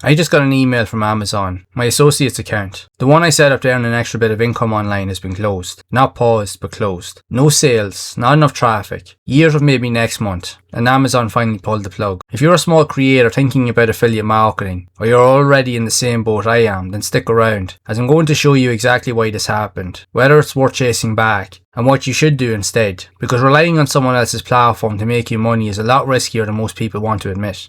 I just got an email from Amazon, my associate's account. The one I set up to earn an extra bit of income online has been closed. Not paused, but closed. No sales, not enough traffic. Years of maybe next month, and Amazon finally pulled the plug. If you're a small creator thinking about affiliate marketing, or you're already in the same boat I am, then stick around, as I'm going to show you exactly why this happened, whether it's worth chasing back, and what you should do instead, because relying on someone else's platform to make you money is a lot riskier than most people want to admit.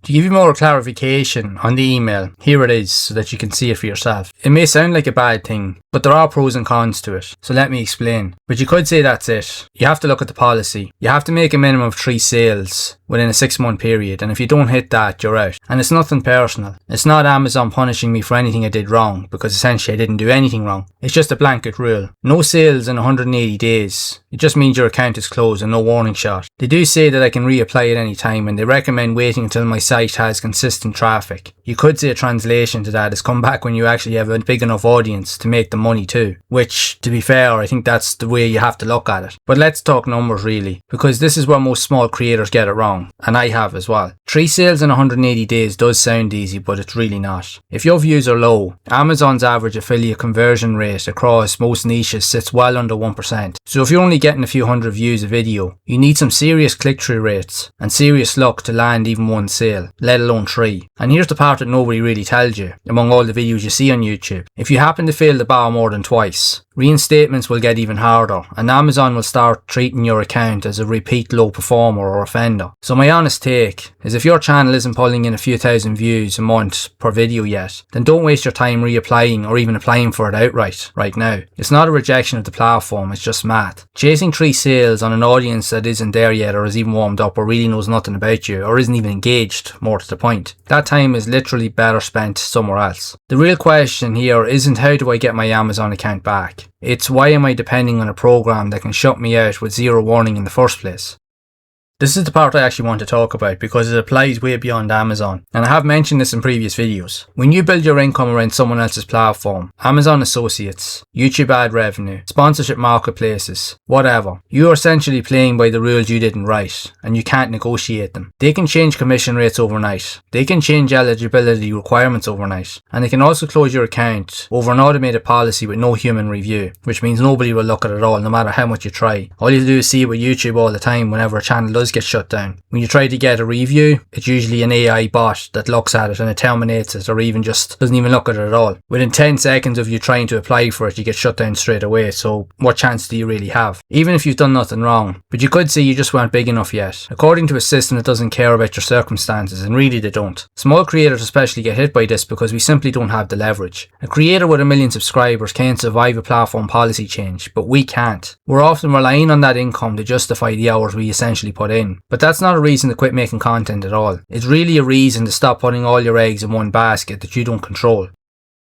To give you more clarification on the email, here it is so that you can see it for yourself. It may sound like a bad thing, but there are pros and cons to it, so let me explain. But you could say that's it. You have to look at the policy. You have to make a minimum of 3 sales within a 6-month period, and if you don't hit that, you're out. And it's nothing personal. It's not Amazon punishing me for anything I did wrong, because essentially I didn't do anything wrong. It's just a blanket rule. No sales in 180 days. It just means your account is closed and no warning shot. They do say that I can reapply at any time, and they recommend waiting until my site has consistent traffic. You could say a translation to that is come back when you actually have a big enough audience to make the money too. Which, to be fair, I think that's the way you have to look at it. But let's talk numbers really, because this is where most small creators get it wrong, and I have as well. 3 sales in 180 days does sound easy, but it's really not. If your views are low, Amazon's average affiliate conversion rate across most niches sits well under 1%. So if you're only getting a few hundred views a video, you need some serious click-through rates and serious luck to land even 1 sale, let alone 3. And here's the part that nobody really tells you, among all the videos you see on YouTube. If you happen to fail the bar more than twice, reinstatements will get even harder, and Amazon will start treating your account as a repeat low performer or offender. So my honest take is if your channel isn't pulling in a few thousand views a month per video yet, then don't waste your time reapplying or even applying for it outright right now. It's not a rejection of the platform, it's just math. Chasing 3 sales on an audience that isn't there yet, or is even warmed up, or really knows nothing about you, or isn't even engaged, more to the point. That time is literally better spent somewhere else. The real question here isn't how do I get my Amazon account back? It's why am I depending on a program that can shut me out with 0 warning in the first place? This is the part I actually want to talk about because it applies way beyond Amazon, and I have mentioned this in previous videos. When you build your income around someone else's platform, Amazon Associates, YouTube ad revenue, sponsorship marketplaces, whatever, you are essentially playing by the rules you didn't write, and you can't negotiate them. They can change commission rates overnight, they can change eligibility requirements overnight, and they can also close your account over an automated policy with no human review, which means nobody will look at it at all no matter how much you try. All you do is see it with YouTube all the time whenever a channel does get shut down. When you try to get a review, it's usually an AI bot that looks at it and it terminates it, or even just doesn't even look at it at all. Within 10 seconds of you trying to apply for it, you get shut down straight away, so what chance do you really have? Even if you've done nothing wrong. But you could say you just weren't big enough yet, according to a system that doesn't care about your circumstances, and really they don't. Small creators especially get hit by this because we simply don't have the leverage. A creator with 1 million subscribers can't survive a platform policy change, but we can't. We're often relying on that income to justify the hours we essentially put in. But that's not a reason to quit making content at all. It's really a reason to stop putting all your eggs in one basket that you don't control.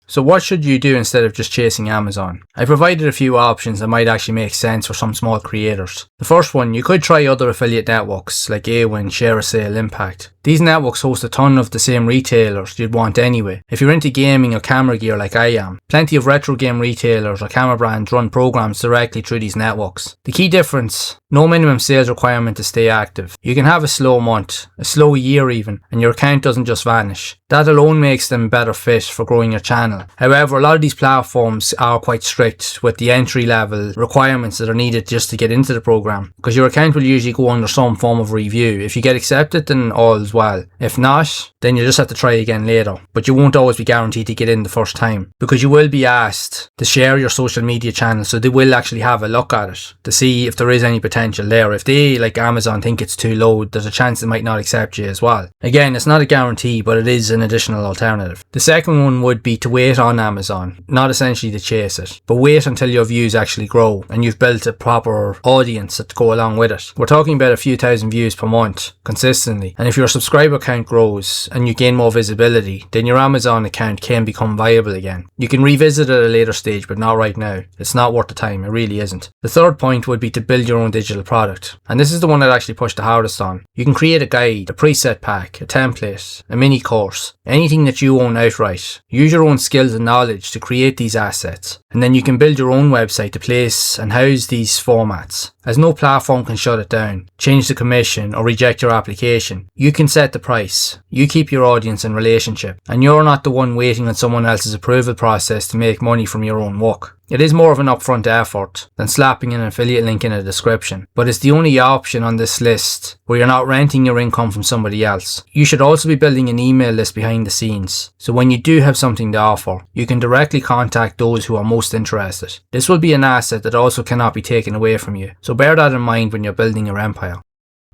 So what should you do instead of just chasing Amazon? I provided a few options that might actually make sense for some small creators. The first one, you could try other affiliate networks like Awin, ShareASale, Impact. These networks host a ton of the same retailers you'd want anyway. If you're into gaming or camera gear like I am, plenty of retro game retailers or camera brands run programs directly through these networks. The key difference, no minimum sales requirement to stay active. You can have a slow month, a slow year even, and your account doesn't just vanish. That alone makes them a better fit for growing your channel. However, a lot of these platforms are quite strict with the entry level requirements that are needed just to get into the program, because your account will usually go under some form of review. If you get accepted, then all is well. If not, then you just have to try again later. But you won't always be guaranteed to get in the first time, because you will be asked to share your social media channel, so they will actually have a look at it to see if there is any potential there. If they, like Amazon, think it's too low, there's a chance they might not accept you as well. Again, it's not a guarantee, but it is an additional alternative. The second one would be to wait on Amazon, not essentially to chase it, but wait until your views actually grow and you've built a proper audience to go along with it. We're talking about a few thousand views per month consistently, and if your subscriber count grows and you gain more visibility, then your Amazon account can become viable again. You can revisit it at a later stage, but not right now. It's not worth the time, it really isn't. The third point would be to build your own digital product, and this is the one I'd actually push the hardest on. You can create a guide, a preset pack, a template, a mini course, anything that you own outright. Use your own skills and knowledge to create these assets, and then you can build your own website to place and house these formats. as no platform can shut it down, change the commission, or reject your application. You can set the price, you keep your audience and relationship, and you're not the one waiting on someone else's approval process to make money from your own work. It is more of an upfront effort than slapping an affiliate link in a description, but it's the only option on this list where you're not renting your income from somebody else. You should also be building an email list behind the scenes, so when you do have something to offer, you can directly contact those who are most interested. This will be an asset that also cannot be taken away from you, so bear that in mind when you're building your empire.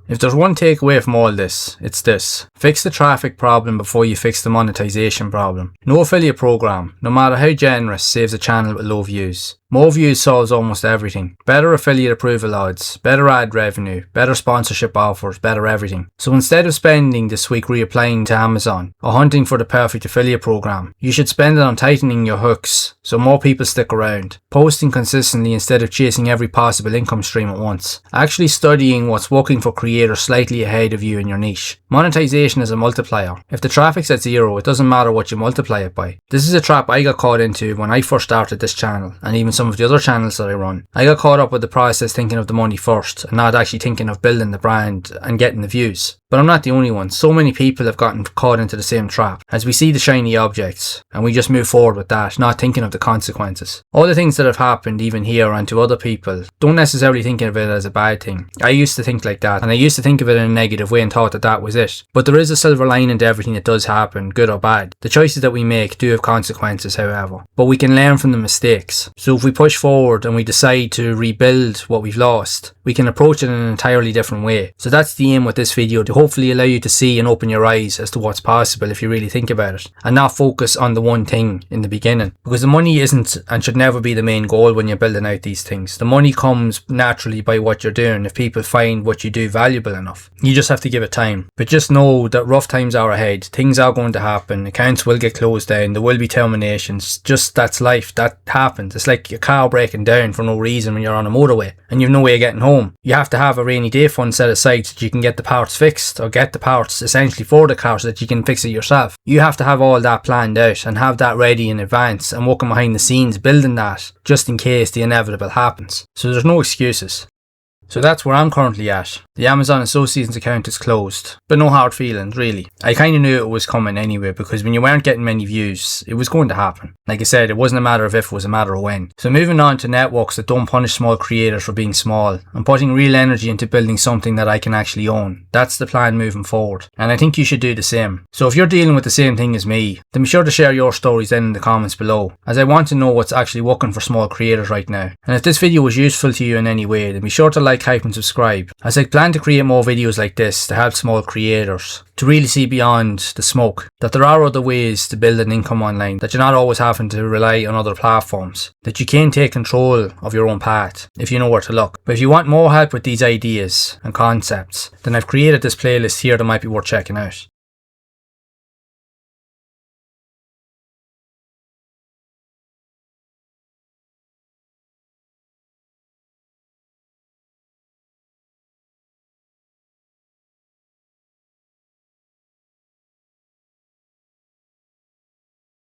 If there's one takeaway from all this, it's this. Fix the traffic problem before you fix the monetization problem. No affiliate program, no matter how generous, saves a channel with low views. More views solves almost everything. Better affiliate approval odds, better ad revenue, better sponsorship offers, better everything. So instead of spending this week reapplying to Amazon or hunting for the perfect affiliate program, you should spend it on tightening your hooks so more people stick around. Posting consistently instead of chasing every possible income stream at once. Actually studying what's working for creators slightly ahead of you in your niche. Monetization is a multiplier. If the traffic's at 0, it doesn't matter what you multiply it by. This is a trap I got caught into when I first started this channel, and even some of the other channels that I run. I got caught up with the process thinking of the money first and not actually thinking of building the brand and getting the views. But I'm not the only one. So many people have gotten caught into the same trap as we see the shiny objects and we just move forward with that, not thinking of the consequences. All the things that have happened even here and to other people, don't necessarily think of it as a bad thing. I used to think like that, and I used to think of it in a negative way and thought that that was it. But there is a silver lining to everything that does happen, good or bad. The choices that we make do have consequences, however, but we can learn from the mistakes. So if we push forward and we decide to rebuild what we've lost, we can approach it in an entirely different way. So that's the aim with this video, to hopefully allow you to see and open your eyes as to what's possible if you really think about it, and not focus on the one thing in the beginning, because the money isn't and should never be the main goal when you're building out these things. The money comes naturally by what you're doing if people find what you do valuable enough. You just have to give it time. But just know that rough times are ahead, things are going to happen, accounts will get closed down, there will be terminations, just that's life, that happens. It's like your car breaking down for no reason when you're on a motorway and you've no way of getting home. You have to have a rainy day fund set aside so that you can get the parts fixed, or get the parts essentially for the car so that you can fix it yourself. You have to have all that planned out and have that ready in advance and working behind the scenes building that just in case the inevitable happens. So there's no excuses. So that's where I'm currently at. The Amazon Associates account is closed, but no hard feelings really. I kind of knew it was coming anyway, because when you weren't getting many views, it was going to happen. Like I said, it wasn't a matter of if, it was a matter of when. So moving on to networks that don't punish small creators for being small, and putting real energy into building something that I can actually own. That's the plan moving forward, and I think you should do the same. So if you're dealing with the same thing as me, then be sure to share your stories then in the comments below, as I want to know what's actually working for small creators right now. And if this video was useful to you in any way, then be sure to like, hype and subscribe, as I plan to create more videos like this to help small creators to really see beyond the smoke, that there are other ways to build an income online, that you're not always having to rely on other platforms, that you can take control of your own path if you know where to look. But if you want more help with these ideas and concepts, then I've created this playlist here that might be worth checking out.